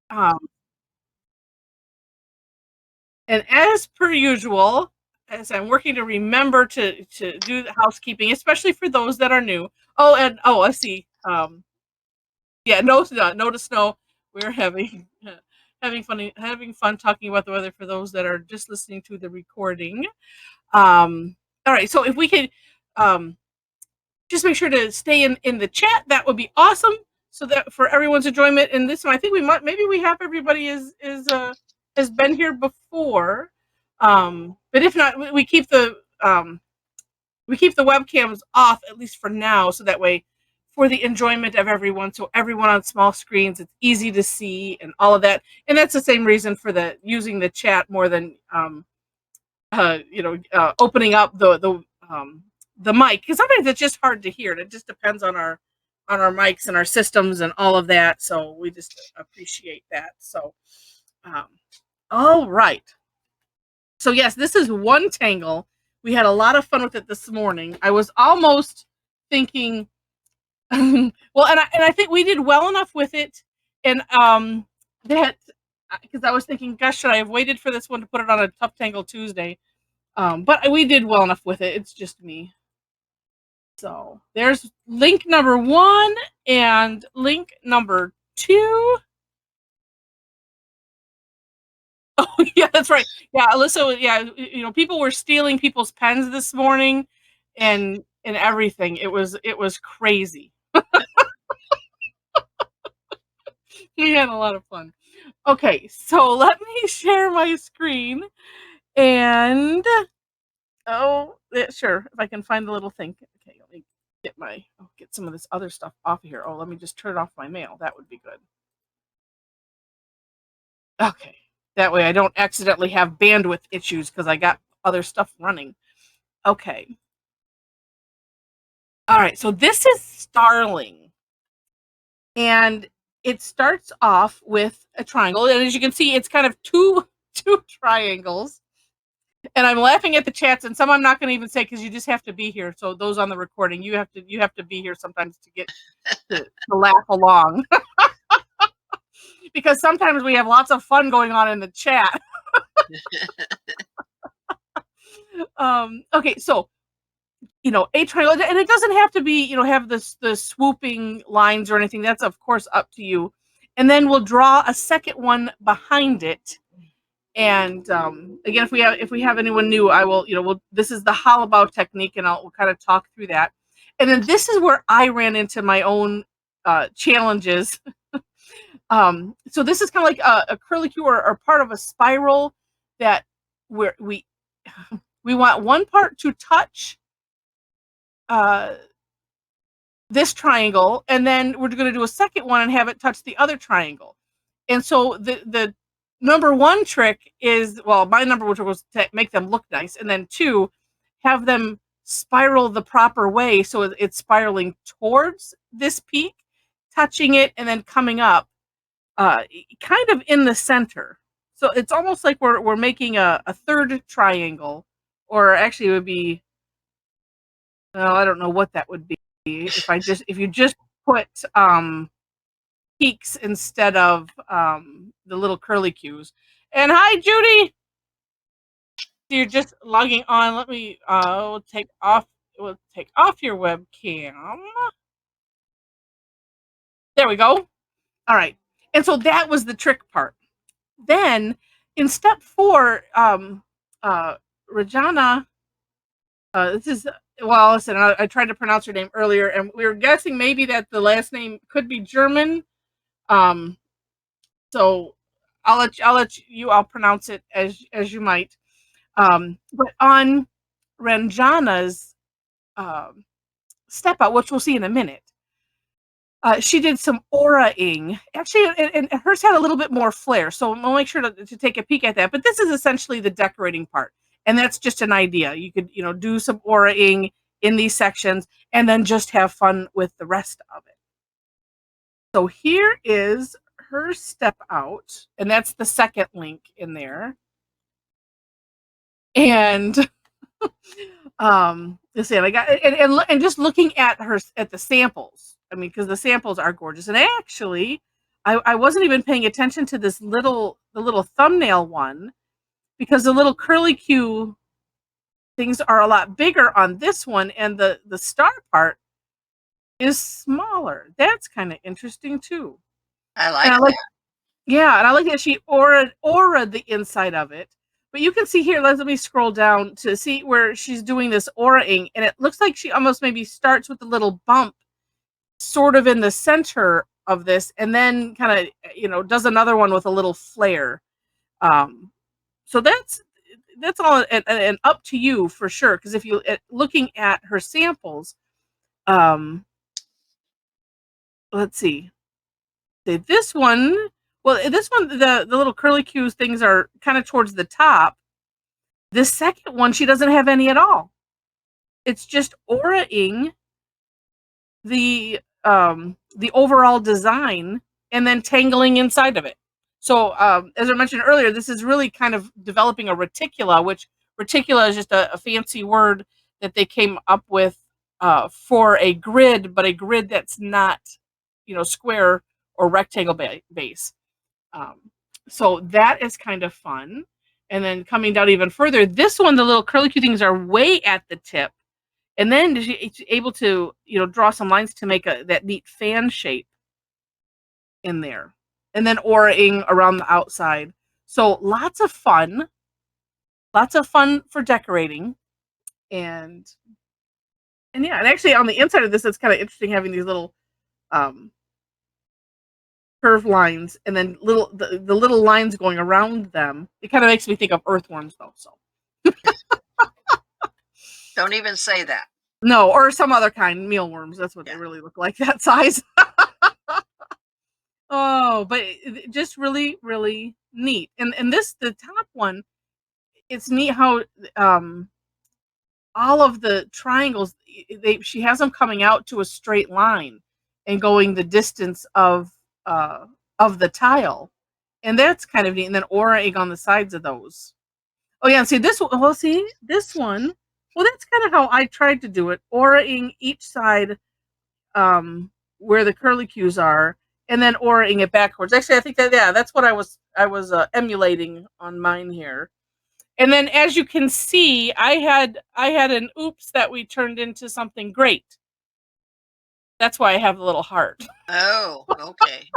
Um, and as per usual, as I'm working to remember to do the housekeeping, especially for those that are new. Oh, and oh, I see. Yeah, no, no to snow. We're having having fun talking about the weather for those that are just listening to the recording. All right, so if we could um, just make sure to stay in the chat, that would be awesome. So that for everyone's enjoyment. And this one, I think we might maybe we have everybody has been here before, but if not, we keep the webcams off at least for now, so that way for the enjoyment of everyone, so everyone on small screens, it's easy to see and all of that. And that's the same reason for the using the chat more than opening up the mic, because sometimes it's just hard to hear. It just depends on our mics and our systems and all of that. So we just appreciate that. So, um, all right. So yes, this is one tangle. We had a lot of fun with it this morning. I was almost thinking, well, and I think we did well enough with it, and that because I was thinking, gosh, should I have waited for this one to put it on a Tough Tangle Tuesday? But we did well enough with it. It's just me. So there's link number 1 and link number 2. Oh yeah, that's right. Yeah, Alyssa. Yeah, people were stealing people's pens this morning, and everything. It was crazy. We had a lot of fun. Okay, so let me share my screen, and sure, if I can find the little thing. Okay, let me get some of this other stuff off of here. Oh, let me just turn off my mail. That would be good. Okay, that way I don't accidentally have bandwidth issues because I got other stuff running. Okay. All right, so this is Starling, and it starts off with a triangle, and as you can see, it's kind of two triangles. And I'm laughing at the chats, and some I'm not going to even say because you just have to be here. So those on the recording, you have to be here sometimes to get to laugh along, because sometimes we have lots of fun going on in the chat. Okay, so a triangle, and it doesn't have to be have the swooping lines or anything. That's of course up to you. And then we'll draw a second one behind it. And again, if we have anyone new, I will this is the hollabout technique, and we'll kind of talk through that. And then this is where I ran into my own challenges. So this is kind of like a curlicue or part of a spiral that where we want one part to touch this triangle, and then we're going to do a second one and have it touch the other triangle. And so the number 1 trick is, well, my number 1 trick was to make them look nice, and then 2, have them spiral the proper way, so it's spiraling towards this peak, touching it, and then coming up kind of in the center. So it's almost like we're making a third triangle, or actually it would be, well, I don't know what that would be if you just put peaks instead of the little curlicues. And hi, Judy. You're just logging on. Let me we'll take off your webcam. There we go. All right. And so that was the trick part. Then in step 4, Ranjana, this is, well, listen, I tried to pronounce her name earlier, and we were guessing maybe that the last name could be German. So I'll pronounce it as you might. But on Ranjana's step out, which we'll see in a minute, she did some aura-ing. Actually, and hers had a little bit more flair. So we'll make sure to take a peek at that. But this is essentially the decorating part. And that's just an idea. You could, do some aura-ing in these sections and then just have fun with the rest of it. So here is her step out, and that's the second link in there. And let's see, I got and just looking at the samples. I mean, because the samples are gorgeous, and actually, I wasn't even paying attention to the little thumbnail one, because the little curly Q things are a lot bigger on this one, and the star part is smaller. That's kind of interesting too. I like And I like, that. yeah, and I like that she aura the inside of it. But you can see here, let me scroll down to see where she's doing this aura-ing, and it looks like she almost maybe starts with a little bump sort of in the center of this, and then kind of, does another one with a little flare. So that's all, and up to you for sure, because if you looking at her samples, let's see. This one, the little curly cues things are kind of towards the top. This second one, she doesn't have any at all. It's just aura-ing the overall design and then tangling inside of it. So as I mentioned earlier, this is really kind of developing a reticula, which reticula is just a fancy word that they came up with for a grid, but a grid that's not, square or rectangle base. So that is kind of fun. And then coming down even further, this one, the little curly Q things are way at the tip. And then she's able to, draw some lines to make that neat fan shape in there. And then aura-ing around the outside. So lots of fun for decorating. And yeah, and actually on the inside of this, it's kind of interesting having these little curved lines, and then the little lines going around them. It kind of makes me think of earthworms though. So Don't even say that. no, or some other kind, mealworms. That's what they really look like, that size. Oh, but just really, really neat. And the top one, it's neat how all of the triangles, she has them coming out to a straight line and going the distance of the tile, and that's kind of neat. And then aura-ing on the sides of those. Oh yeah, and see this one. Well, see this one. Well, that's kind of how I tried to do it, aura-ing each side, where the curly cues are, and then aura-ing it backwards. Actually, I think that's what I was emulating on mine here. And then, as you can see, I had an oops that we turned into something great. That's why I have the little heart. Oh, okay.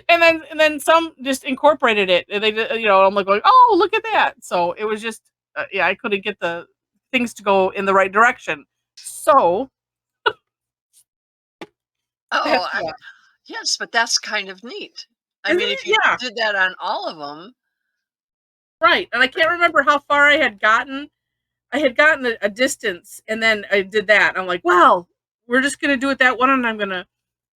and then some just incorporated it, and they, I'm like going, oh, look at that. So it was just, I couldn't get the things to go in the right direction. So, oh, yes, but that's kind of neat. I mean, if you did that on all of them, right? And I can't remember how far I had gotten. I had gotten a distance, and then I did that. I'm like, well, we're just gonna do it that one, and I'm gonna.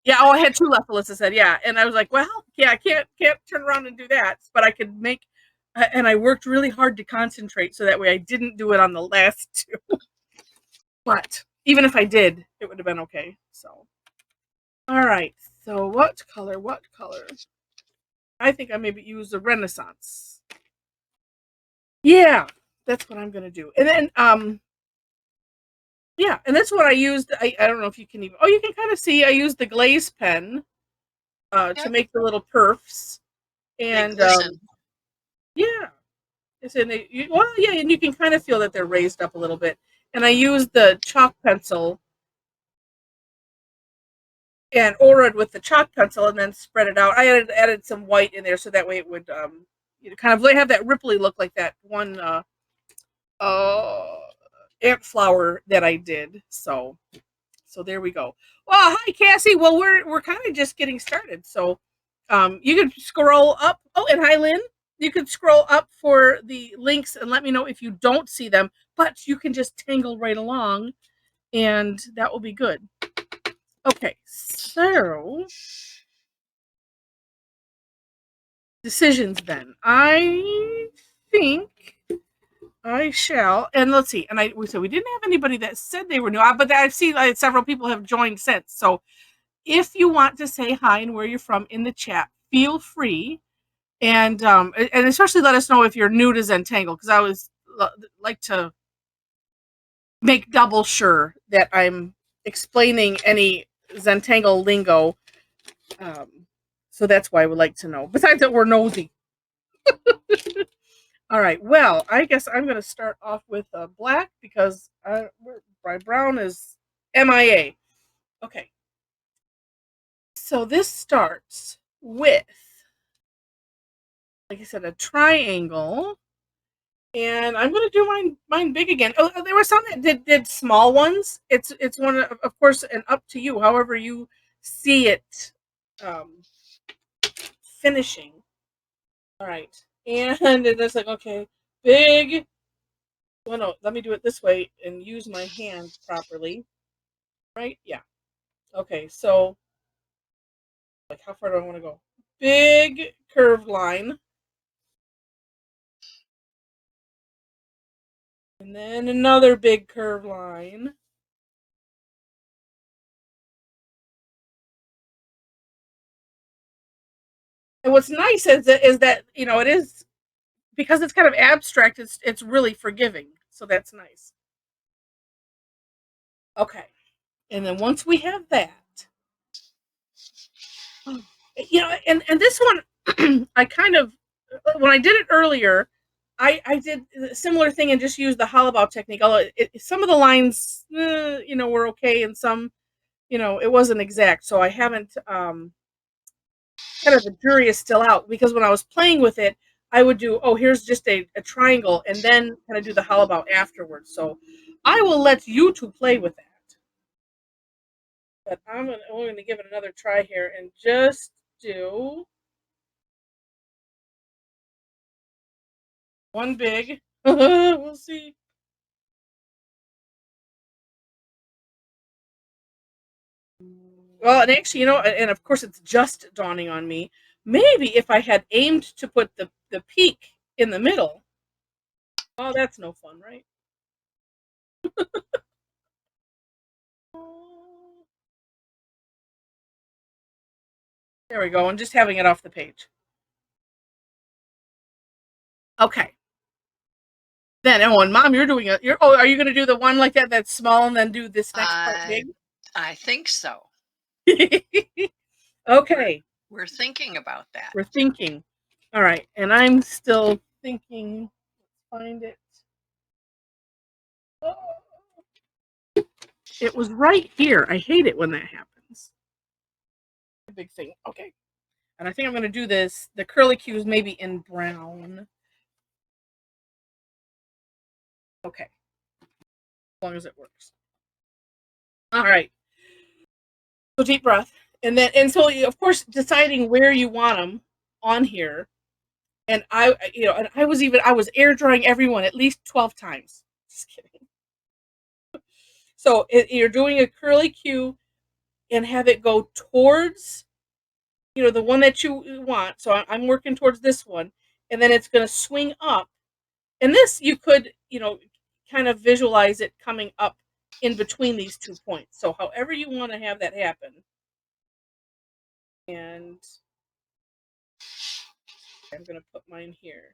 Yeah, I had 2 left, Alyssa said, yeah. And I was like, well, yeah, I can't turn around and do that, but I could make, and I worked really hard to concentrate so that way I didn't do it on the last 2. But even if I did, it would have been okay. So, all right. So what color? I think I maybe use the Renaissance. Yeah, that's what I'm going to do. And then, yeah, and that's what I used. I don't know if you can even, you can kind of see I used the glaze pen to make the little perfs. And yeah, it's in and you can kind of feel that they're raised up a little bit. And I used the chalk pencil and auraed with the chalk pencil, and then spread it out. I added some white in there so that way it would kind of have that ripply look, like that one ant flower that I did. So there we go. Well, hi Cassie. Well, we're kind of just getting started. So you could scroll up. Oh, and hi Lynn. You could scroll up for the links and let me know if you don't see them, but you can just tangle right along, and that will be good. Okay, so decisions then. I think I shall, and let's see. And we didn't have anybody that said they were new, but I've seen several people have joined since. So if you want to say hi and where you're from in the chat, feel free, and especially let us know if you're new to Zentangle, because I always like to make double sure that I'm explaining any Zentangle lingo. So that's why I would like to know. Besides that, we're nosy. All right. Well, I guess I'm going to start off with black because my brown is MIA. Okay. So this starts with, like I said, a triangle. And I'm going to do mine big again. Oh, there was some that did small ones. It's one of course, and up to you, however you see it finishing. All right. And it's like, okay, big. Well, no, let me do it this way and use my hand properly. Right? Yeah. Okay, so like how far do I want to go? Big curved line. And then another big curved line. And what's nice is that you know it is because it's kind of abstract. It's really forgiving, so that's nice. Okay, and then once we have that, you know, and this one, I kind of when I did it earlier, I did a similar thing and just used the hollabout technique. Although some of the lines, you know, were okay, and some, you know, it wasn't exact. So I haven't kind of the jury is still out because when I was playing with it, I would do, oh, here's just a triangle and then kind of do the hollabout afterwards. So I will let you two play with that. But I'm going to give it another try here and just do one big. We'll see. Well, and actually, you know, and of course it's just dawning on me. Maybe if I had aimed to put the peak in the middle. Oh, that's no fun, right? There we go. I'm just having it off the page. Okay. Then, oh, and Mom, you're doing it. Are you going to do the one like that that's small and then do this next part big? I think so. Okay. We're thinking about that. We're thinking. All right. And I'm still thinking. Let's find it. Oh. It was right here. I hate it when that happens. A big thing. Okay. And I think I'm going to do this. The curly cues maybe in brown. Okay. As long as it works. All right. So deep breath. And so, of course, deciding where you want them on here. And I was air drying everyone at least 12 times. Just kidding. So you're doing a curly cue and have it go towards, you know, the one that you want. So I'm working towards this one, and then it's going to swing up. And this you could, you know, kind of visualize it coming up in between these 2 points. So however you want to have that happen. And I'm going to put mine here.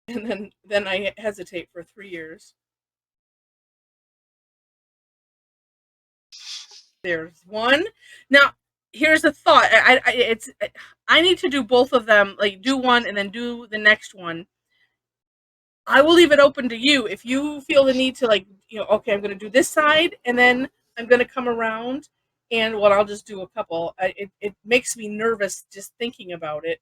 And then I hesitate for 3 years. There's one. Now, here's a thought. I need to do both of them, like do one and then do the next one. I will leave it open to you if you feel the need to, like, you know, okay, I'm going to do this side and then I'm going to come around and well, I'll just do a couple. It makes me nervous just thinking about it.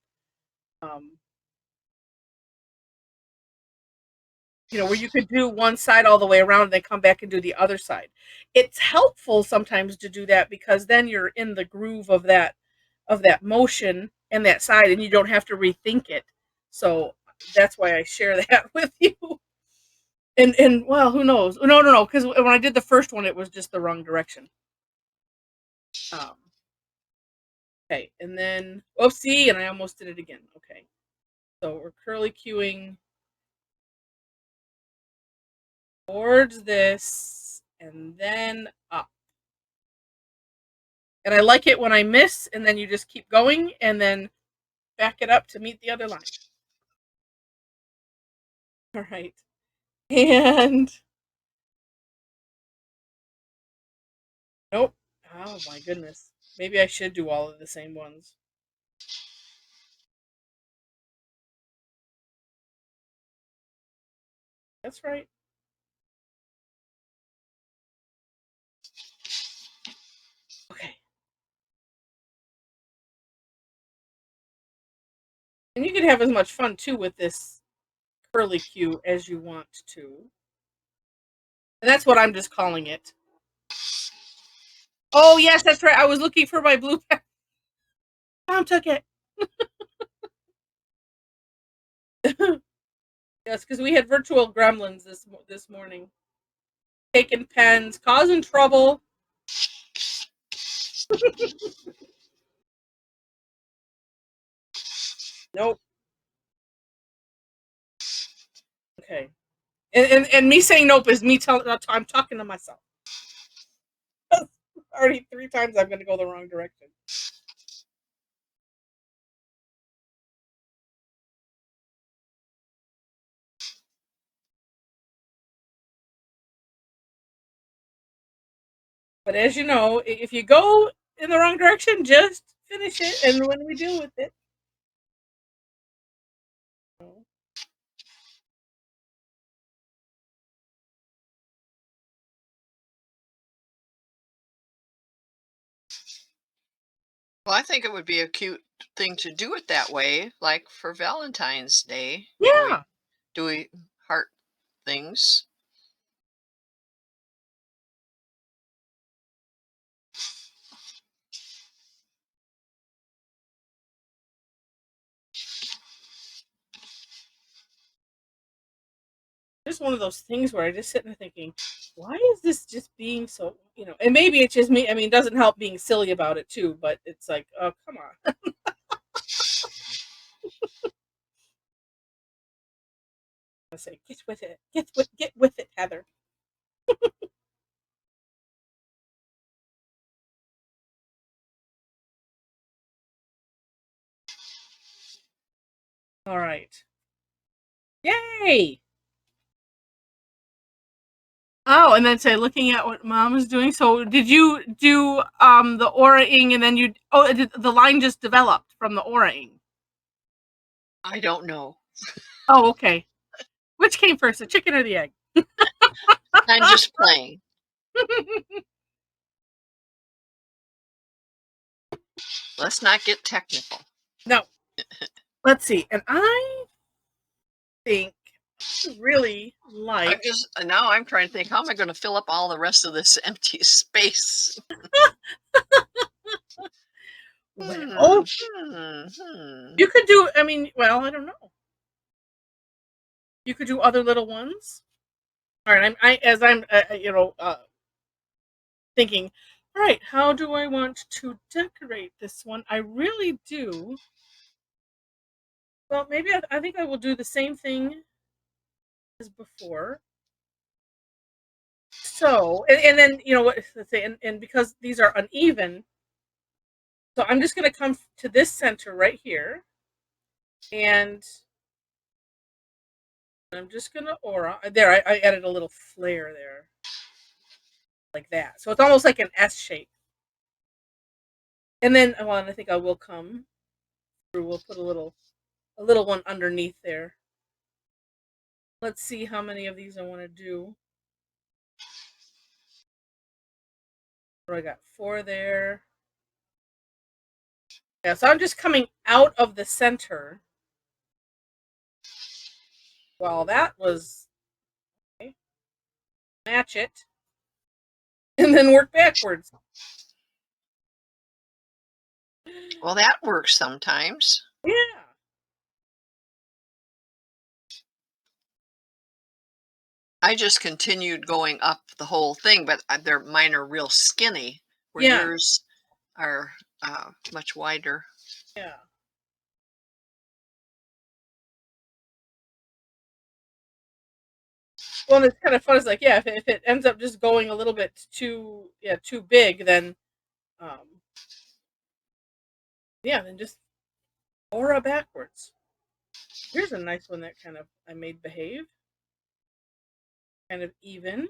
You know, where you could do one side all the way around and then come back and do the other side. It's helpful sometimes to do that because then you're in the groove of that motion and that side and you don't have to rethink it. So that's why I share that with you. And well, who knows? No, because when I did the first one, it was just the wrong direction. Okay, and then oopsie, and I almost did it again. Okay, so we're curly cueing towards this and then up. And I like it when I miss and then you just keep going and then back it up to meet the other line. All right. And nope. Oh my goodness. Maybe I should do all of the same ones. That's right. Okay. And you can have as much fun too with this curly Q as you want to. And that's what I'm just calling it. Oh yes, that's right. I was looking for my blue pen. Tom took it. Yes, because we had virtual gremlins this morning, taking pens, causing trouble. Nope. Okay. And me saying nope is me telling. I'm talking to myself. Already 3 times I'm going to go the wrong direction. But as you know, if you go in the wrong direction, just finish it, and when we deal with it. Well, I think it would be a cute thing to do it that way, like for Valentine's Day. Yeah. Do we heart things? Just one of those things where I just sit there thinking, why is this just being so, and maybe it's just me. I mean, it doesn't help being silly about it too, but it's like, oh, come on. I say, get with it. Get with it, Heather. All right. Yay! Oh, and then say, looking at what mom is doing. So, did you do the aura-ing, and then the line just developed from the aura-ing? I don't know. Oh, okay. Which came first, the chicken or the egg? I'm just playing. Let's not get technical. No. Let's see. And I think really like. Now I'm trying to think, how am I going to fill up all the rest of this empty space? Well, you could do. I mean, well, I don't know. You could do other little ones. All right. I'm thinking. All right, how do I want to decorate this one? I really do. Well, maybe I think I will do the same thing as before. So, and then let's say, and because these are uneven, so I'm just going to come to this center right here, and I'm just going to aura. There, I added a little flare there, like that. So it's almost like an S shape. And then, well, and I think I will come through. We'll put a little one underneath there. Let's see how many of these I want to do. So I got 4 there. Yeah, so I'm just coming out of the center. Well, that was okay. Match it, and then work backwards. Well, that works sometimes. Yeah. I just continued going up the whole thing, but mine are real skinny, where Yeah. yours are much wider. Yeah. Well, and it's kind of fun. It's like, yeah, if it ends up just going a little bit too big, then then just aura backwards. Here's a nice one that kind of I made behave. Kind of even.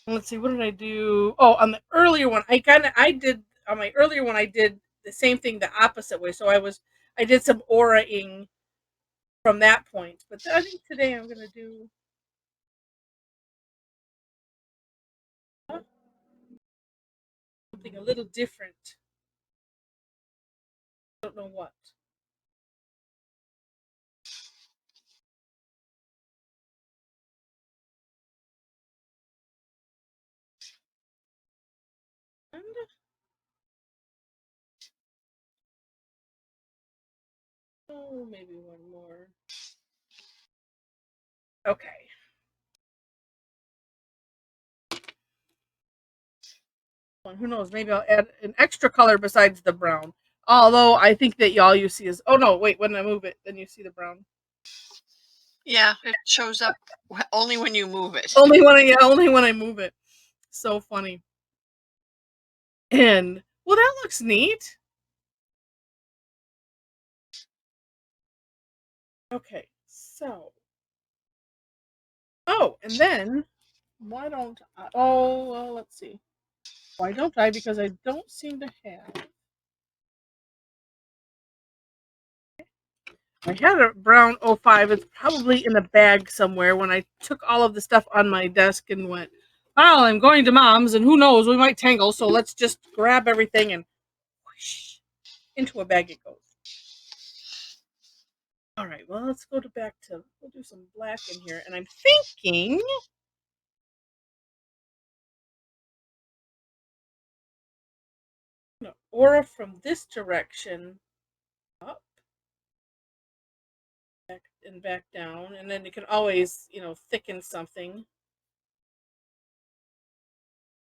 Let's see, what did I do? Oh, on the earlier one, I did on my earlier one, I did the same thing the opposite way. So I did some aura-ing from that point. But I think today I'm gonna do something a little different. I don't know what. And, oh, maybe one more. Okay. Well, who knows? Maybe I'll add an extra color besides the brown. Although I think that all you see is, oh no, wait, when I move it, then you see the brown. Yeah, it shows up only when you move it. Only when I move it. So funny. And well, that looks neat. Okay, so oh, and then why don't I? Oh, well, let's see. Why don't I? Because I don't seem to have. I had a brown '05. It's probably in a bag somewhere when I took all of the stuff on my desk and went, well, I'm going to mom's and who knows, we might tangle. So let's just grab everything and whoosh, into a bag it goes. All right, well, let's go back to, we'll do some black in here. And I'm thinking, no, aura from this direction up. Back and back down, and then you can always, thicken something.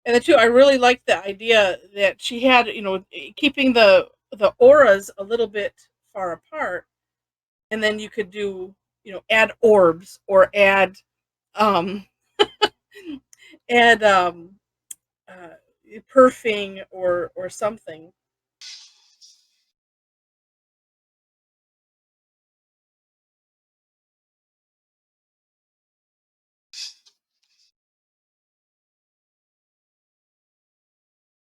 And the two, I really liked the idea that she had, keeping the auras a little bit far apart, and then you could do, add orbs or um add uh, perfing or something.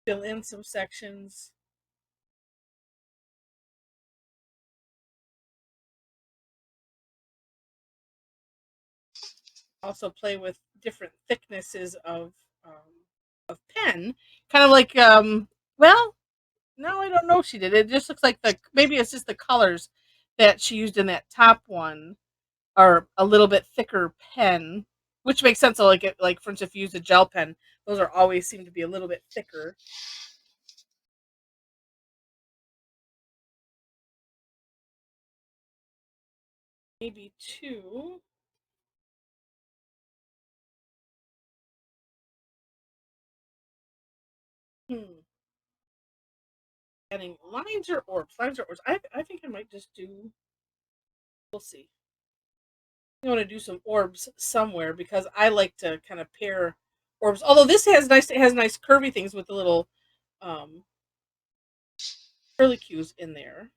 Fill in some sections. Also play with different thicknesses of pen, kind of like well, no, I don't know if she did. It just looks like maybe it's just the colors that she used in that top one are a little bit thicker pen, which makes sense. So like for instance, if you use a gel pen, those are always seem to be a little bit thicker. Maybe two. Hmm. Adding lines or orbs. Lines or orbs. I think I might just do. We'll see. I want to do some orbs somewhere because I like to kind of pair orbs. Although this it has nice curvy things with the little um, curlicues in there.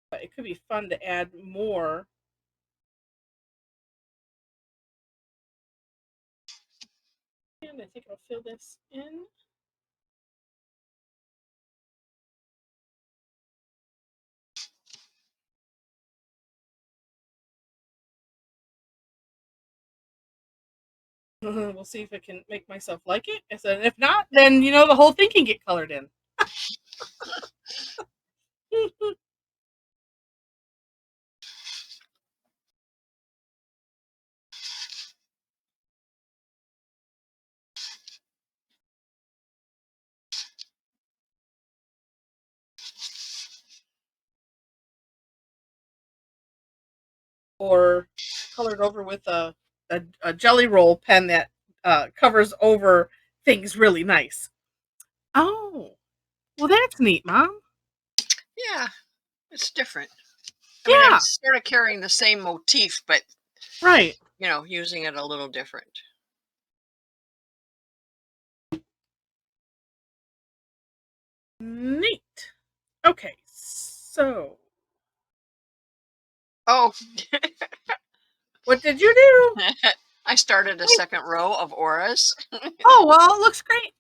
But it could be fun to add more. And I think I'll fill this in. We'll see if I can make myself like it. I said, if not, then the whole thing can get colored in. Or colored over with a jelly roll pen that covers over things really nice. Oh, well, that's neat, Mom. Yeah, it's different. I mean, I'm Yeah, sort of carrying the same motif, but right. using it a little different. Neat. Okay, so Oh, what did you do? I started a second row of auras, Oh, well, it looks great.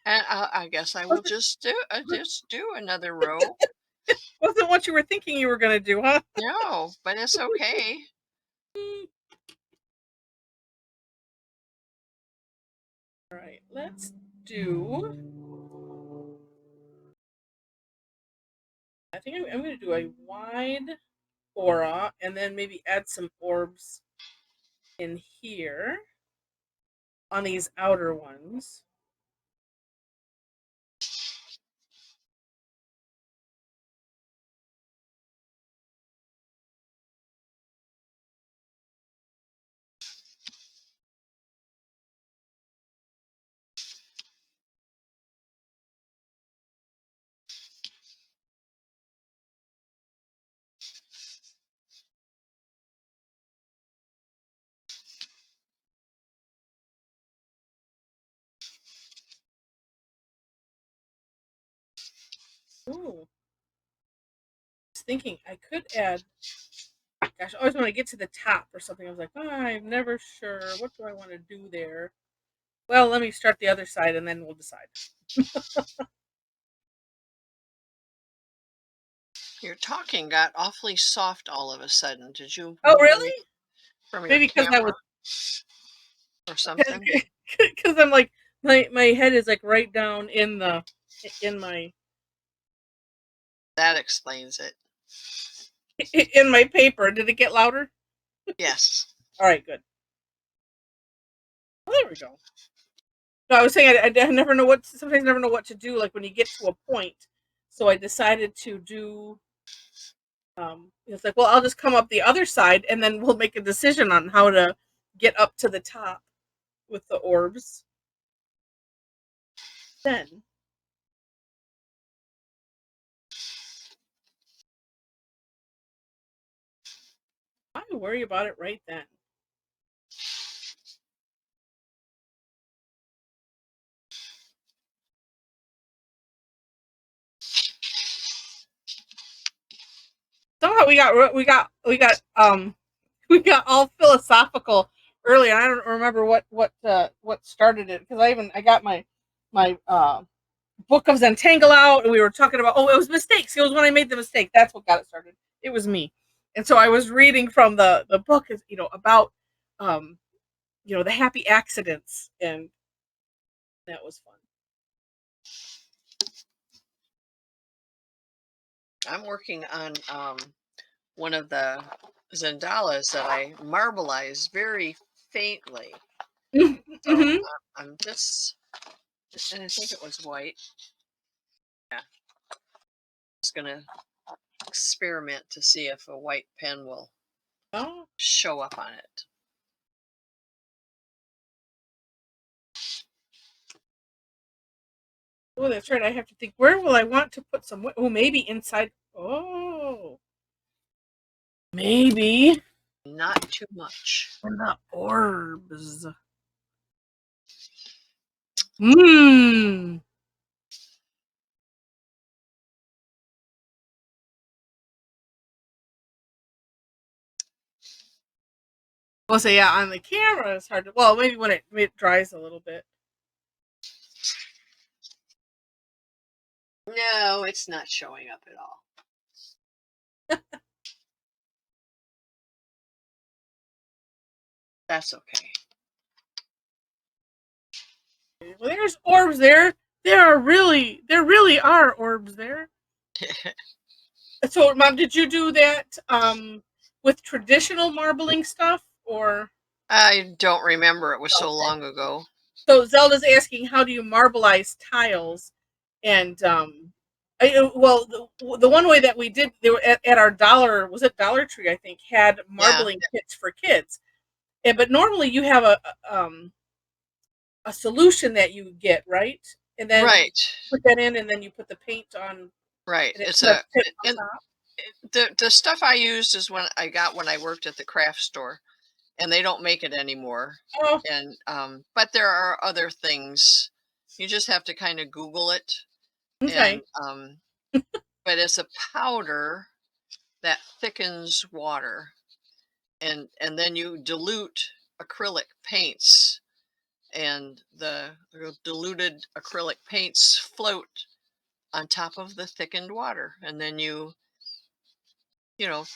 and I guess I will just do another row. Wasn't what you were thinking you were going to do, huh? No, but it's okay. All right, let's do. I think I'm going to do a wide aura and then maybe add some orbs in here on these outer ones. Ooh. I was thinking I could add. Gosh, I always want to get to the top or something. I was like, oh, I'm never sure. What do I want to do there? Well, let me start the other side and then we'll decide. Your talking got awfully soft all of a sudden. Did you Oh, move really? from your Maybe because I was camera or something? because I'm like my head is like right down in my That explains it. in my paper. Did it get louder? Yes. All right, good. Well, there we go. No, I was saying I never know what. Sometimes I never know what to do. Like when you get to a point, so I decided to do. It's like, well, I'll just come up the other side, and then we'll make a decision on how to get up to the top with the orbs. Then, why worry about it right then? Somehow we got all philosophical earlier. I don't remember what started it because I got my book of Zentangle out and we were talking about it was mistakes. It was when I made the mistake. That's what got it started. It was me. And so I was reading from the book about um the happy accidents, and that was fun. I'm working on one of the Zendalas that I marbleized very faintly. So Hmm. I'm just, and I think it was white. Yeah, just gonna experiment to see if a white pen will Oh, show up on it. oh, that's right. I have to think. Where will I want to put some? Oh, maybe inside. Oh, maybe Not too much. in the orbs. Hmm. Well, so yeah, on the camera it's hard to. Well, maybe when it dries a little bit. No, it's not showing up at all. That's okay. Well, there's orbs there. There really are orbs there. So, Mom, did you do that with traditional marbling stuff or? I don't remember. It was so Okay. long ago. So Zelda's asking, how do you marbleize tiles? And well, the one way that we did, they were at our Dollar Tree, I think, had Yeah, marbling kits for kids. And but normally you have a solution that you get, right, and then you right, put that in, and then you put the paint on, right. and it It's kind of a sits on and top. the stuff I used is when I worked at the craft store, and they don't make it anymore. Oh, And but there are other things. You just have to kind of Google it, and okay. but it's a powder that thickens water, and then you dilute. acrylic paints, and the diluted acrylic paints float on top of the thickened water, and then you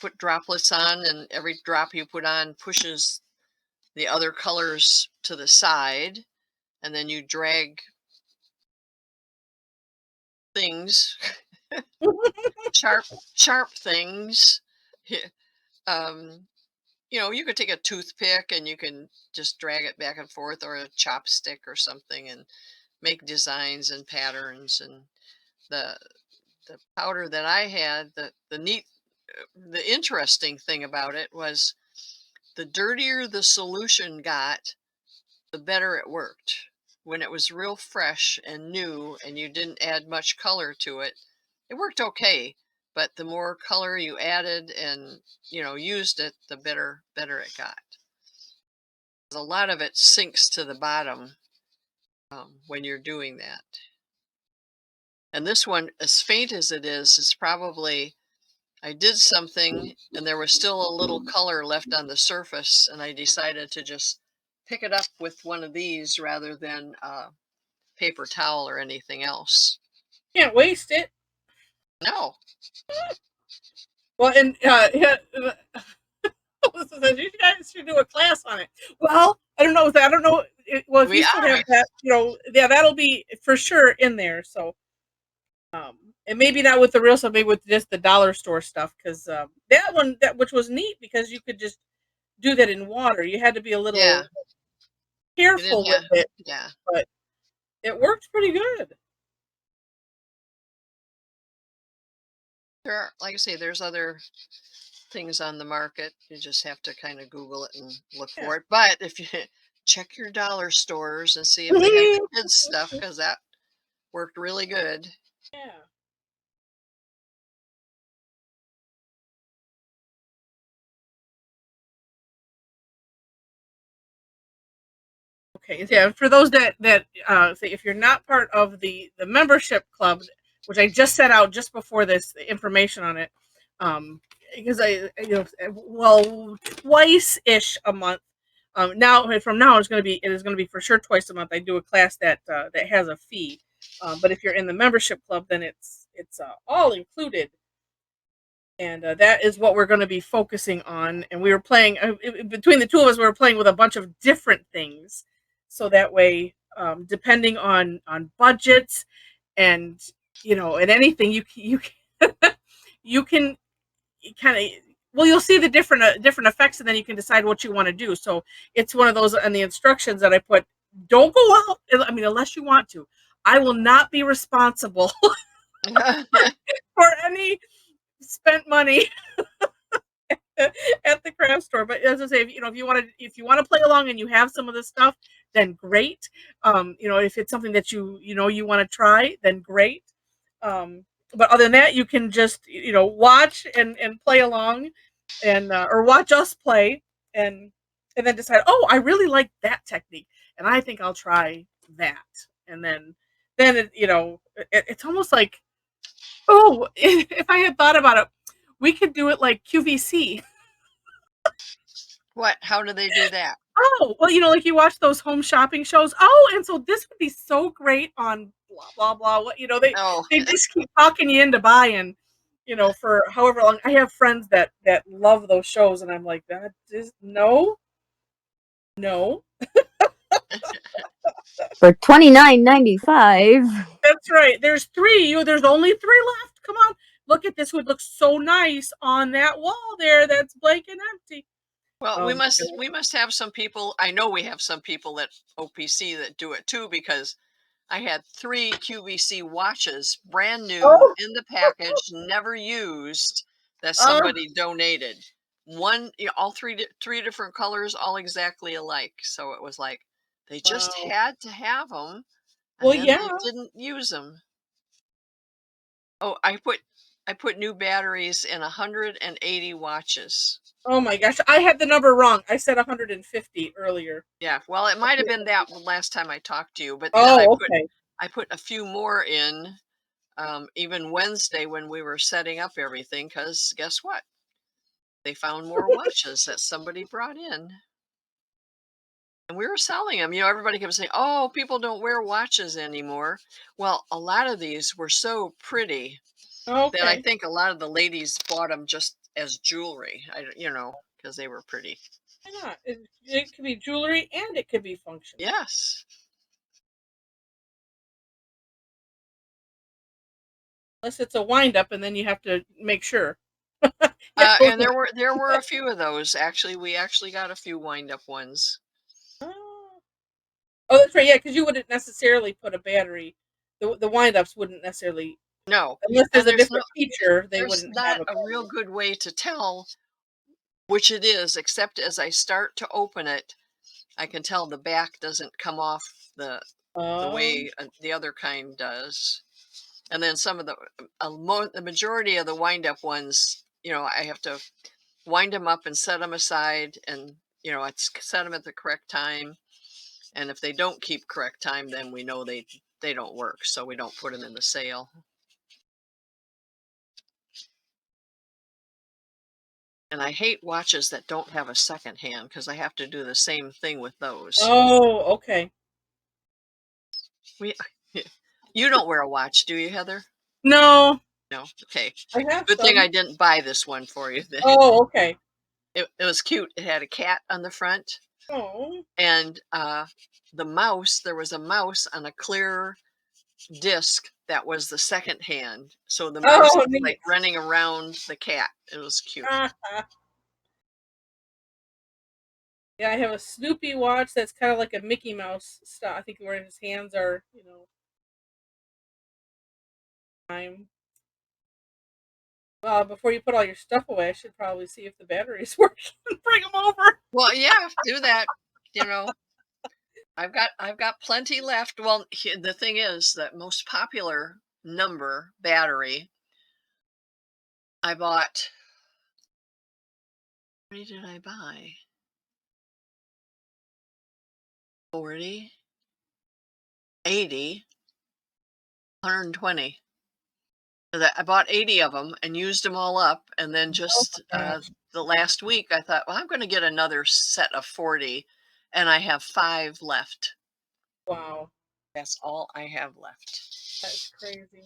put droplets on, and every drop you put on pushes the other colors to the side, and then you drag things, sharp things. um you could take a toothpick and you can just drag it back and forth, or a chopstick or something, and make designs and patterns. And the powder that I had, the interesting thing about it was, the dirtier the solution got, the better it worked. When it was real fresh and new and you didn't add much color to it, it worked okay. But the more color you added and used it, the better it got. A lot of it sinks to the bottom when you're doing that. And this one, as faint as it is probably, I did something and there was still a little color left on the surface, and I decided to just pick it up with one of these rather than paper towel or anything else. Can't waste it. No. Well, and you guys should do a class on it. Well, I don't know. I don't know. Well, if We you still are. have that, yeah, that'll be for sure in there. So, and maybe not with the real stuff, maybe with just the dollar store stuff, because that one, which was neat, because you could just do that in water. You had to be a Yeah. little careful with it, Yeah. but it worked pretty good. There are, like I say, there's other things on the market. You just have to kind of Google it and look Yeah. for it. But if you check your dollar stores and see if they have the kids stuff, because that worked really good. Yeah. Okay. Yeah. For those that say, if you're not part of the membership club, which I just set out just before this, the information on it, because well, twice ish a month. Now from now it is going to be for sure twice a month. I do a class that that has a fee. But if you're in the membership club, then it's all included, and that is what we're going to be focusing on. And we were playing between the two of us. We were playing with a bunch of different things, so that way, depending on budgets and and anything, you can kind of, well, you'll see the different effects, and then you can decide what you want to do. So it's one of those, and the instructions that I put, don't go out. I mean, unless you want to. I will not be responsible for any spent money at the craft store. But as I say, if you want to play along and you have some of this stuff, then great. If it's something that you want to try, then great. But other than that, you can just watch and play along, and or watch us play, and then decide, oh, I really like that technique, and I think I'll try that. And then it's almost like, oh, if I had thought about it, we could do it like QVC. What? How do they do that? Oh, well, like you watch those home shopping shows. Oh, and so this would be so great on blah blah blah. What Oh, they just keep talking you into buying, for however long. I have friends that love those shows, and I'm like, that is no, no. For $29.95. That's right. There's three. There's only three left. Come on, look at this. Would look so nice on that wall there. That's blank and empty. well, we must have some people. I know we have some people at OPC that do it too, because I had 3 QVC watches, brand new, Oh, in the package, never used, that oh, somebody donated. One, all three different colors, all exactly alike. So it was like they just wow. had to have them, and Well, then yeah. they didn't use them. Oh, I put new batteries in 180 watches. Oh my gosh, I had the number wrong. I said 150 earlier. Yeah, well, it might have been that last time I talked to you, but then Oh, okay. I put a few more in, even Wednesday when we were setting up everything, because guess what? They found more watches that somebody brought in. And we were selling them. Everybody kept saying, "Oh, people don't wear watches anymore." Well, a lot of these were so pretty that I Okay. think a lot of the ladies bought them just as jewelry. Because they were pretty. Why not? It could be jewelry and it could be functional. Yes. Unless it's a wind up, and then you have to make sure. Yeah. And there were a few of those actually. We actually got a few wind up ones. Oh, oh, that's right. Yeah, because you wouldn't necessarily put a battery. The wind ups wouldn't necessarily, No, unless there's and a different feature. They there's wouldn't have not a a real battery. good way to tell which it is, except as I start to open it, I can tell the back doesn't come off the Oh, way the other kind does. And then some of the majority of the wind up ones, I have to wind them up and set them aside, and it's set them at the correct time. And if they don't keep correct time, then we know they don't work, so we don't put them in the sale. And I hate watches that don't have a second hand because I have to do the same thing with those. oh, okay. We, you don't wear a watch, do you, Heather? No, No. Okay. I have Good thing some. I didn't buy this one for you. Oh, okay. It was cute. It had a cat on the front, Oh, and there was a mouse on a clear disc that was the second hand. So the mouse oh, was neat. like running around the cat. It was cute. Yeah, I have a Snoopy watch that's kind of like a Mickey Mouse style. I think where his hands are, time. Before you put all your stuff away, I should probably see if the battery's working and bring them over. Well, yeah, do that. You know, I've got plenty left. Well, the thing is that most popular number battery I bought. How many did I buy? 40, 80, 120. So that I bought 80 of them and used them all up, and then Oh just my gosh. the last week I thought, well, I'm going to get another set of 40, and I have 5 left. Wow. That's all I have left. That's crazy.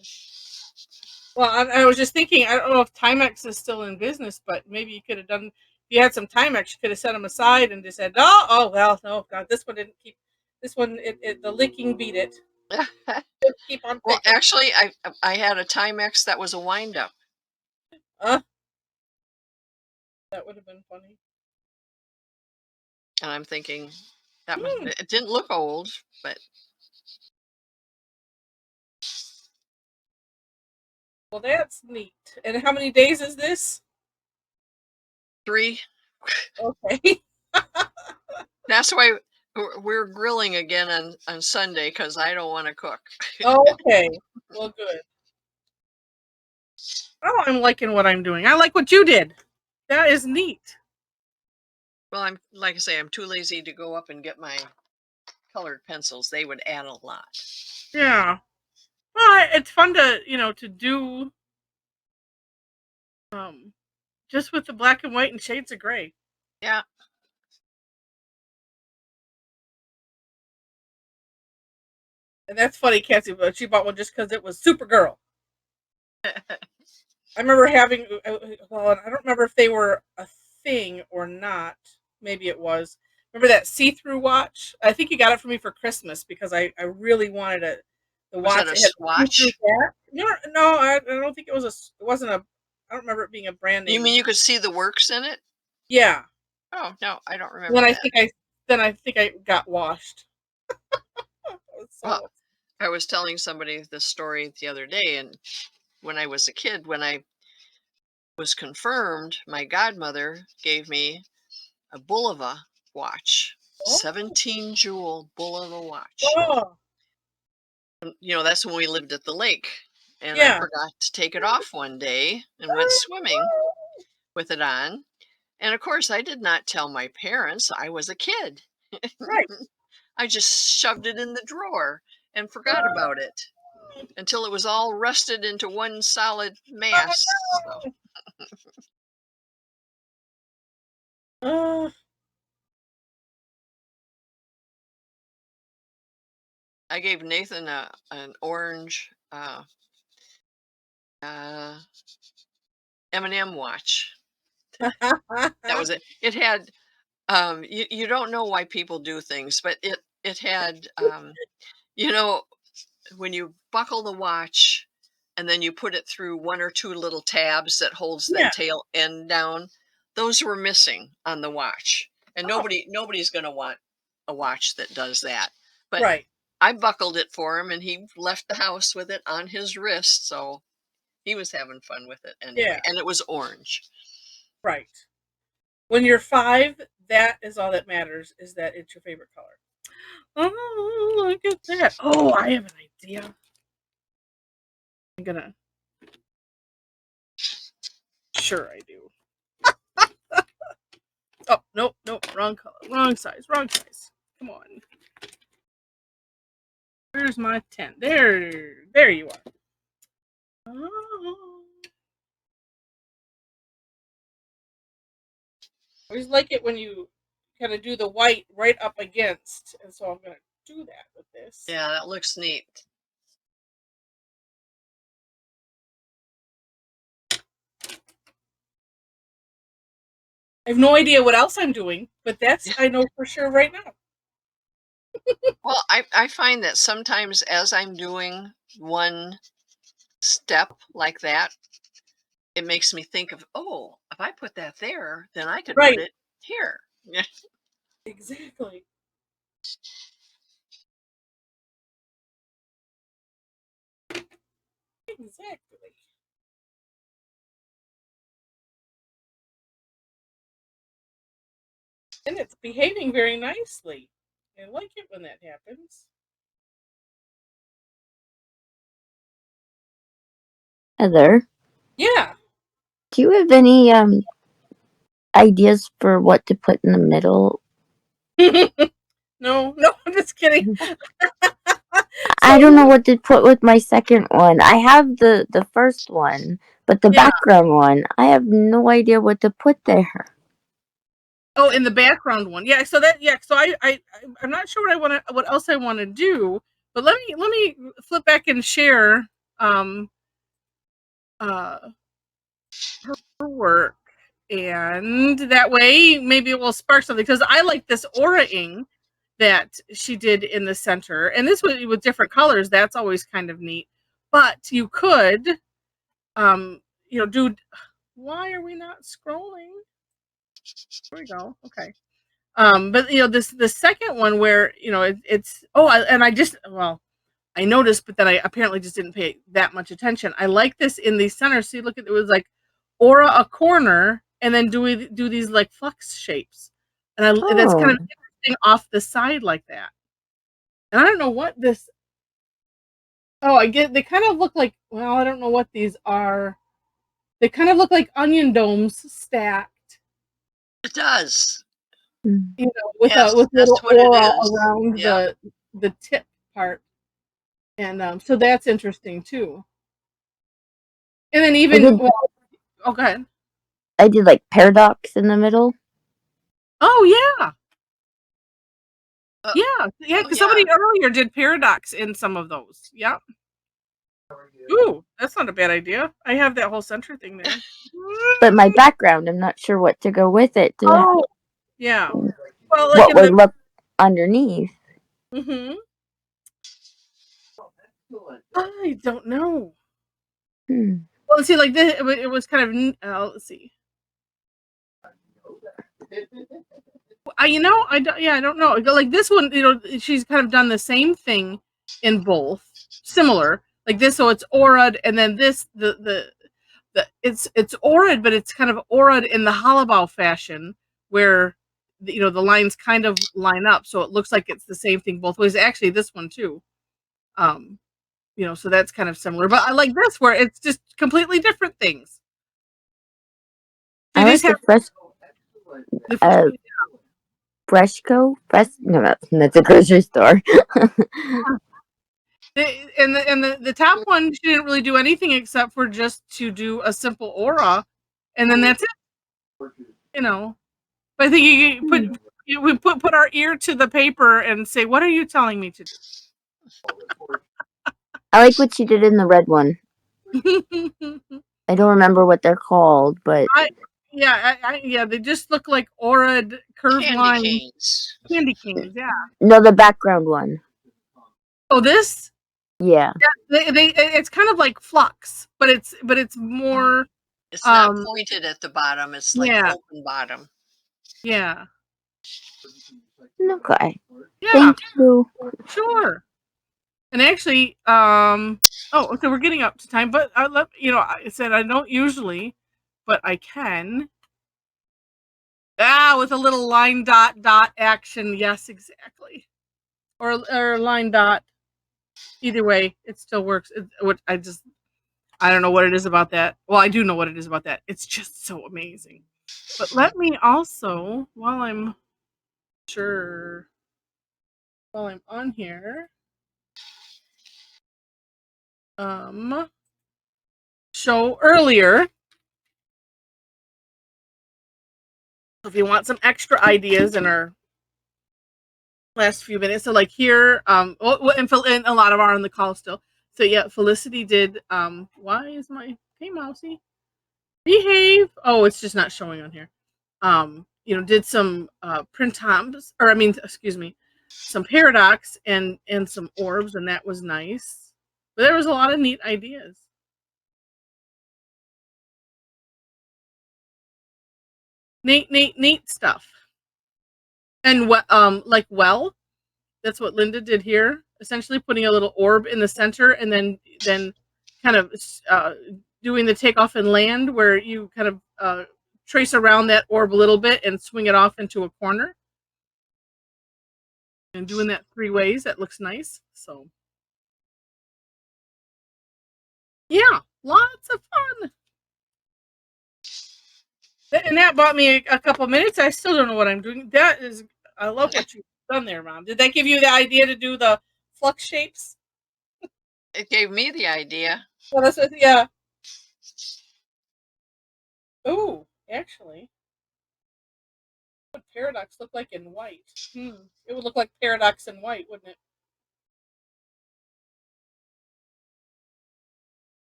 Well, I was just thinking, I don't know if Timex is still in business, but maybe you could have done, if you had some Timex, you could have set them aside and just said, "No, oh, well, no, God, this one didn't keep, this one, the licking beat it. Just keep on Well, picking." actually, I had a Timex that was a wind up, Uh, that would have been funny. and I'm thinking Hmm. it didn't look old, but Well, that's neat. And how many days is this? 3. Okay. That's why we're grilling again on Sunday because I don't want to cook. Okay. Well, good. Oh, I'm liking what I'm doing. I like what you did. That is neat. Well, I'm like I say, I'm too lazy to go up and get my colored pencils. They would add a lot. Yeah. Well, it's fun to, to do just with the black and white and shades of gray. Yeah. And that's funny, Cassie, but she bought one just because it was Supergirl. I remember having, well, I don't remember if they were a thing or not. Maybe it was. Remember that see-through watch? I think you got it for me for Christmas because I really wanted the Was that watch. a It had a see-through swatch? back. No, no, I don't think it was it wasn't a, I don't remember it being a brand You mean name. you could see the works in it? Yeah. Oh, no, I don't Then remember I that. think I, then I think I got washed. Well, So, I was telling somebody this story the other day, and when I was a kid, when I was confirmed, my godmother gave me a Bulova watch, oh, 17 jewel Bulova watch. oh, That's when we lived at the lake. And I yeah. forgot to take it off one day and went swimming with it on. And of course, I did not tell my parents I was a kid. Right. I just shoved it in the drawer and forgot about it until it was all rusted into one solid mass. So, Oh, I gave Nathan an orange M&M watch. That was it. It had you don't know why people do things, but it had you know, when you buckle the watch and then you put it through one or two little tabs that holds Yeah. that tail end down, those were missing on the watch. And Oh. nobody's going to want a watch that does that. But Right. I buckled it for him and he left the house with it on his wrist, so he was having fun with it anyway. Yeah. And it was orange. Right. When you're 5, that is all that matters, is that it's your favorite color. Oh, look at that. Oh, I have an idea. I'm gonna. Sure, I do. Oh, nope, wrong color. Wrong size. Come on. Where's my 10? There you are. Oh. I always like it when you kind of do the white right up against, and so I'm gonna do that with this. Yeah, that looks neat. I have no idea what else I'm doing, but that's I know for sure right now. Well, I find that sometimes as I'm doing one step like that, it makes me think of, oh, if I put that there, then I could Right. put it here. Yeah. Exactly. Exactly. And it's behaving very nicely. I like it when that happens. Heather, Yeah. do you have any ideas for what to put in the middle? No, I'm just kidding. I don't know what to put with my second one. I have the first one, but the Yeah. background one, I have no idea what to put there. Oh, in the background one. Yeah, so I'm not sure what else I want to do, but let me flip back and share her work, and that way maybe it will spark something, because I like this aura-ing that she did in the center, and this with different colors. That's always kind of neat. But you could do. Why are we not scrolling? There we go. Okay. But the second one where it's I noticed, but then I apparently just didn't pay that much attention. I like this in the center. See, look at it was like aura a corner, and then do these like flux shapes, and that's kind of interesting off the side like that. And I don't know what this. Oh, I get. They kind of look like. Well, I don't know what these are. They kind of look like onion domes stacked. It does. With Yes, with that's little what it aura is. around Yeah. the tip part. And so that's interesting too. And then even go ahead. I did like paradox in the middle. Oh yeah. Yeah, oh, because somebody earlier did paradox in some of those. Yeah. Ooh, that's not a bad idea. I have that whole center thing there. But my background, I'm not sure what to go with it. Yeah. Well, like what would look underneath? Mm-hmm. I don't know. Well, see, like this, it was kind of. Let's see. I don't know. Like this one, she's kind of done the same thing in both, similar like this. So it's aura'd, and then this it's aura'd, but it's kind of aura'd in the hollowbow fashion, where the lines kind of line up, so it looks like it's the same thing both ways. Actually, this one too. So that's kind of similar. But I like this where it's just completely different things. I like Fresco. No, that's a grocery store. The top one, she didn't really do anything except for just to do a simple aura, and then that's it. But I think we put our ear to the paper and say, "What are you telling me to do?" I like what she did in the red one. I don't remember what they're called, but yeah, they just look like aura curved Candy lines. canes. Candy canes, yeah. no, the background one. Oh, this? Yeah. It's kind of like flux, but it's more. It's not pointed at the bottom. It's like Yeah. open bottom. Yeah. Okay. Yeah. Thank you. Sure. And actually, so we're getting up to time, but I said I don't usually, but I can. With a little line dot action. Yes, exactly. Or line dot. Either way, it still works. I don't know what it is about that. Well, I do know what it is about that. It's just so amazing. But let me also, while I'm on here, show earlier. If you want some extra ideas in our last few minutes, so like here, and a lot of our on the call still. So yeah, Felicity did. Why is my mousey behave? Oh, it's just not showing on here. Did some print-toms, or excuse me, some paradox and some orbs, and that was nice. But there was a lot of neat ideas. Neat stuff. And what that's what Linda did here. Essentially putting a little orb in the center, and then kind of doing the takeoff and land, where you kind of trace around that orb a little bit and swing it off into a corner. And doing that 3 ways, that looks nice. So yeah, lots of fun. And that bought me a couple minutes. I still don't know what I'm doing. I love what you've done there, Mom. Did that give you the idea to do the flux shapes? It gave me the idea. Well, yeah. Oh, actually, what would paradox look like in white? It would look like paradox in white, wouldn't it?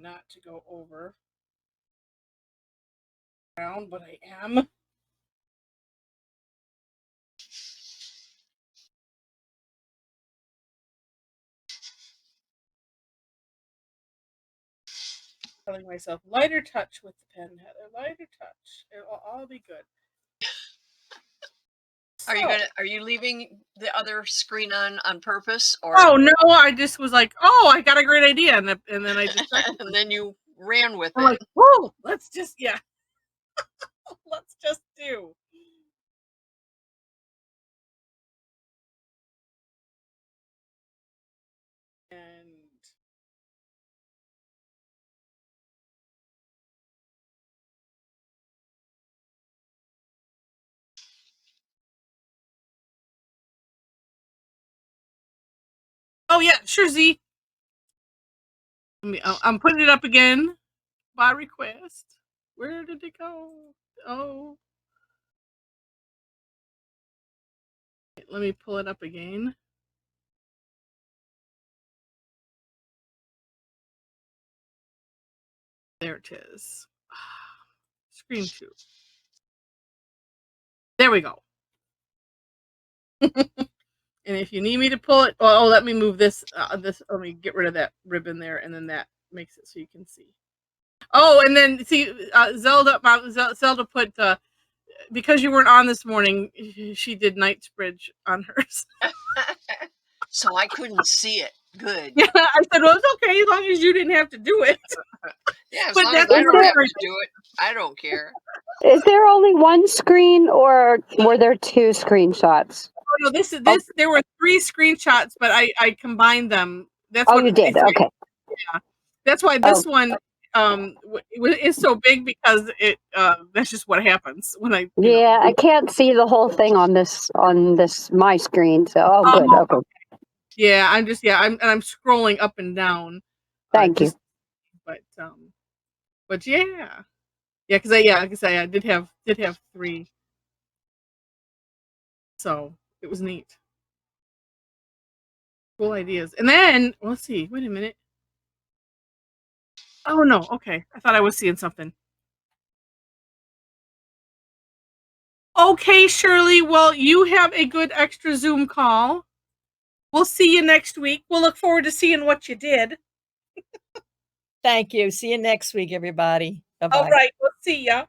Not to go over around, but I am. Telling myself, lighter touch with the pen, Heather. Lighter touch. It'll all be good. Are you leaving the other screen on purpose, or? Oh no! I just was like, oh, I got a great idea, and then I just and then you ran with I'm it. like, whoa! Let's just let's just do. And oh yeah, sure, Z. I'm putting it up again by request. Where did it go? Oh, let me pull it up again. There it is. Screen 2. There we go. And if you need me to pull it, let me move this. Let me get rid of that ribbon there, and then that makes it so you can see. Oh, and then see, Zelda put because you weren't on this morning, she did Knightsbridge on hers. So I couldn't see it. Good. Yeah, I said, well, it's okay as long as you didn't have to do it. Yeah, as long as I don't have to do it, I don't care. Is there only one screen, or were there 2 screenshots? Oh, no, there were 3 screenshots, but I combined them. That's Oh, what you did. Okay. Yeah, that's why this one is so big, because it that's just what happens when I. Yeah, I can't see the whole thing on this my screen. So good. Okay. Yeah, I'm scrolling up and down. Thank you. But yeah, because like I say, I did have 3, so it was neat. Cool ideas. And then, let's see. Wait a minute. Oh, no. Okay. I thought I was seeing something. Okay, Shirley. Well, you have a good extra Zoom call. We'll see you next week. We'll look forward to seeing what you did. Thank you. See you next week, everybody. Bye-bye. All right. We'll see ya.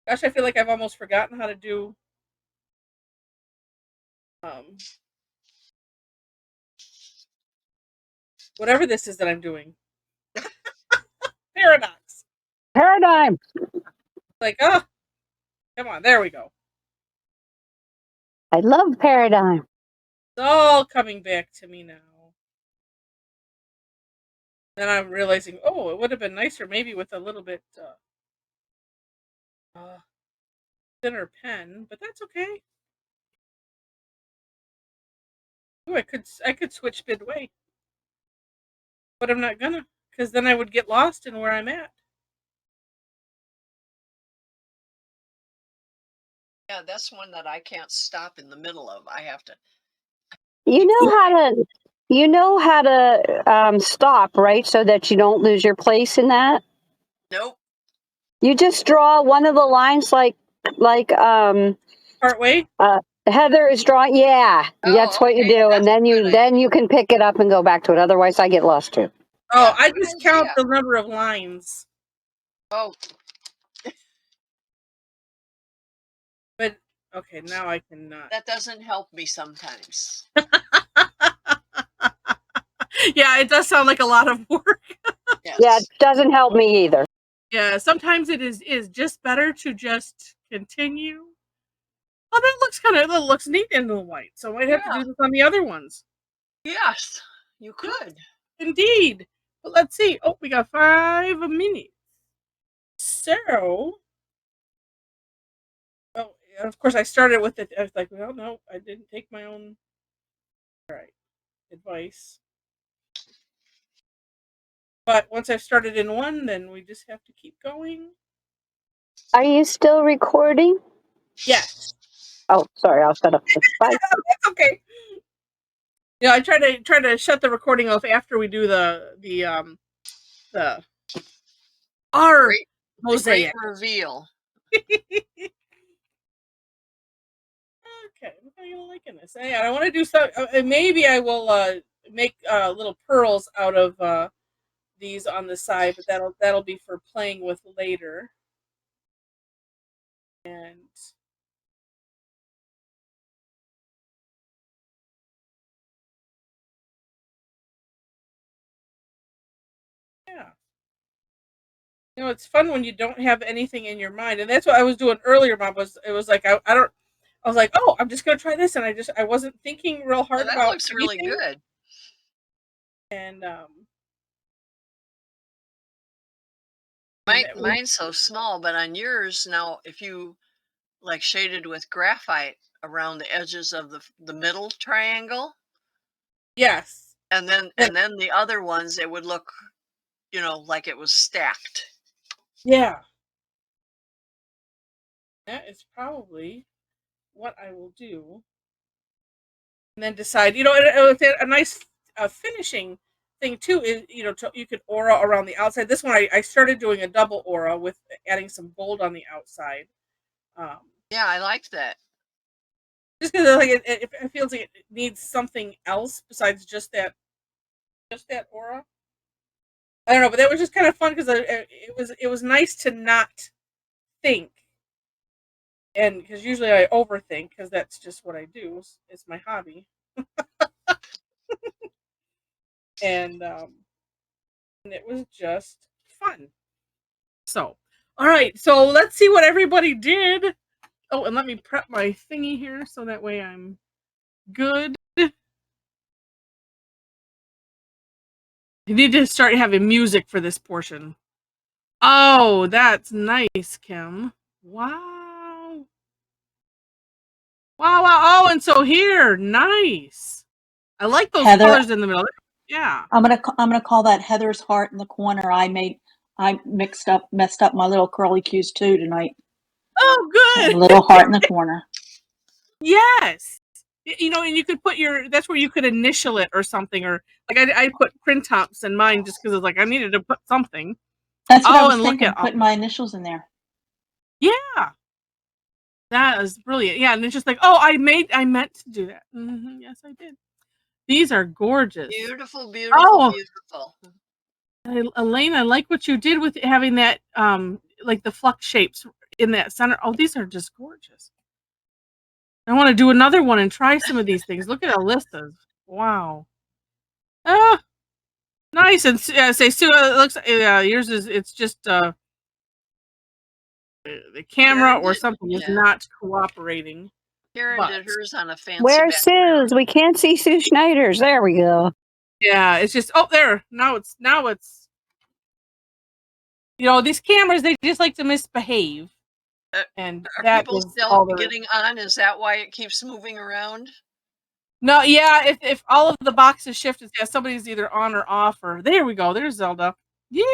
Gosh, I feel like I've almost forgotten how to do whatever this is that I'm doing. Paradox. Paradigm. Like, oh, come on. There we go. I love paradigm. It's all coming back to me now. Then I'm realizing, oh, it would have been nicer maybe with a little bit thinner pen, but that's okay. Ooh, I could switch midway, but I'm not gonna, because then I would get lost in where I'm at. Yeah, that's one that I can't stop in the middle of. I have to. You know how to stop, right? So that you don't lose your place in that. Nope. You just draw one of the lines like Part way. Heather is drawing. Yeah, Oh, that's what you okay, do, and that's a good then you can pick it up and go back to it. Otherwise, I get lost too. Oh, Yeah, I good just count idea. the number of lines. Oh, But okay, now I cannot. that doesn't help me sometimes. Yeah, it does sound like a lot of work. Yes. Yeah, it doesn't help me either. Yeah, sometimes it is just better to just continue. Oh, that looks neat in the white. So I might have to do this on the other ones. Yes, you could. Indeed. But let's see. Oh, we got 5 minutes. So, oh, of course, I started with it. I was like, well, no, I didn't take my own advice. But once I've started in one, then we just have to keep going. Are you still recording? Yes. Oh, sorry, I'll shut up. Bye. That's okay. Yeah, I try to shut the recording off after we do the Great mosaic. reveal. Okay, I'm kind of liking this. Yeah, I want to do some. Maybe I will make little pearls out of these on the side, but that'll be for playing with later. And yeah, you know, it's fun when you don't have anything in your mind, and that's what I was doing earlier. Mom it was like I don't. I was like, oh, I'm just gonna try this, and I wasn't thinking real hard Well, that about looks really anything. good. And Mine's so small, but on yours now, if you like shaded with graphite around the edges of the middle triangle, yes, and then the other ones, it would look, you know, like it was stacked. yeah, that is probably what I will do. And then decide, you know, a nice finishing thing too is, you know, you could aura around the outside. This one I started doing a double aura with adding some gold on the outside. Yeah, I liked that. Just because like it feels like it needs something else besides just that aura. I don't know, but that was just kind of fun because it was nice to not think, and because usually I overthink because that's just what I do. It's my hobby. And it was just fun. So, all right, so let's see what everybody did. Oh, and let me prep my thingy here so that way I'm good. You need to start having music for this portion. Oh, that's nice, Kim. Wow. Wow, wow. Oh, and so here, nice. I like those Heather, colors in the middle. Yeah. I'm gonna call that Heather's heart in the corner. I messed up my little curly cues too tonight. Oh, So good. a little heart in the corner. Yes. you know, and you could put that's where you could initial it or something, or like I put Printops in mine just because it's like I needed to put something. That's what I Oh, was and look thinking, at putting my initials in there. yeah, that is brilliant. Yeah, and it's just like, oh, I meant to do that. Yes, I did. These are gorgeous. Beautiful, beautiful, Oh, beautiful. Elaine, I like what you did with having that, like the flux shapes in that center. Oh, these are just gorgeous. I want to do another one and try some of these things. Look at Alyssa's. Wow. Ah, nice. And say, Sue, it looks, yours is, it's just, the camera Karen or did, something is yeah. not cooperating. Karen But did hers on a fancy Where's background. Sue's? We can't see Sue Schneider's. There we go. yeah, it's just, oh, there. Now it's, you know, these cameras, they just like to misbehave. And Are that people is still all there. getting on? Is that why it keeps moving around? No, yeah, if all of the boxes shifted, yeah, somebody's either on or off, or there we go. There's Zelda. Yay,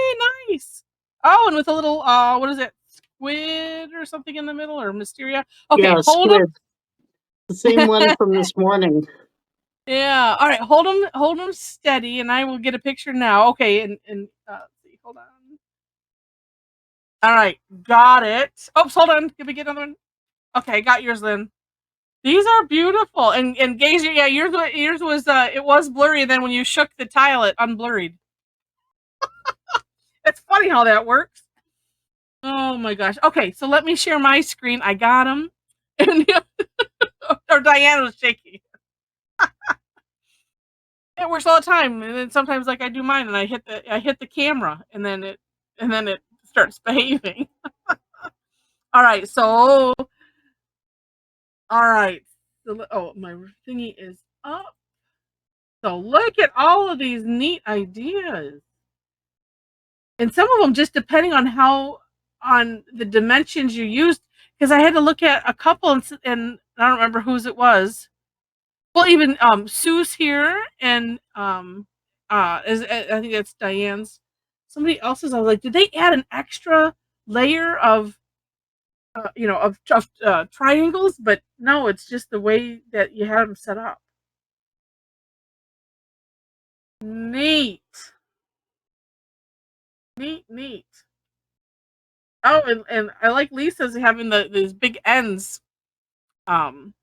nice. Oh, and with a little what is it? Squid or something in the middle, or Mysteria. Okay, Yeah, hold them. squid. The same one from this morning. Yeah. All right, hold them steady, and I will get a picture now. Okay, and let's see, hold on. All right, got it. Oops, hold on. Can we get another one? Okay, got yours, Lynn. These are beautiful, and Gazer, yeah, yours was it was blurry, and then when you shook the tile, it unblurried. It's funny how that works. Oh my gosh. Okay, so let me share my screen. I got them, and or Diana was shaking. It works all the time, and then sometimes like I do mine, and I hit the camera, and then it starts behaving. All right, so all right. So, oh, my thingy is up. So look at all of these neat ideas. And some of them just depending on on the dimensions you used, because I had to look at a couple and I don't remember whose it was. Well, even Sue's here, and I think that's Diane's. Somebody else's. I was like, did they add an extra layer of triangles? But no, it's just the way that you had them set up. Neat. Neat. Oh, and I like Lisa's having these big ends coming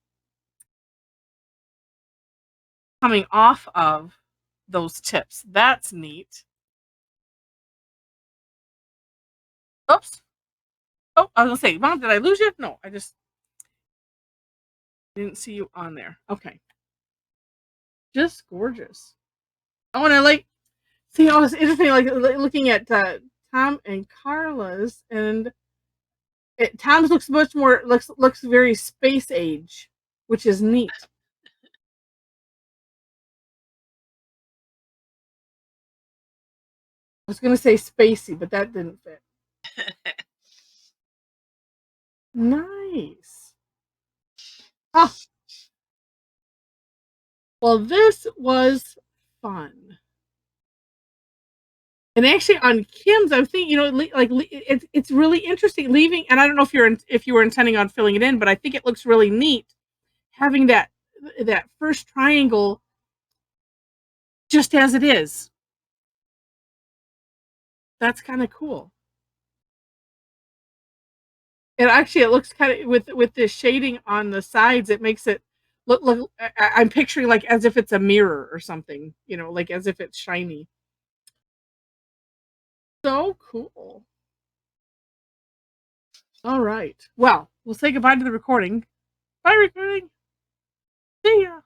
off of those tips. That's neat. Oops. Oh, I was gonna say, Mom, did I lose you? No, I just didn't see you on there. Okay. Just gorgeous. Oh, and I like, see, oh, it's interesting, like looking at Tom and Carla's, and Tom's looks much more, looks very space age, which is neat. I was gonna say spacey, but that didn't fit. Nice. Oh, well, this was fun. And actually, on Kim's, I was thinking, it's really interesting leaving. And I don't know if you were intending on filling it in, but I think it looks really neat having that first triangle just as it is. That's kind of cool. And actually, it looks kind of with this shading on the sides, it makes it look. I'm picturing like as if it's a mirror or something, like as if it's shiny. So cool. All right. Well, we'll say goodbye to the recording. Bye, recording. See ya.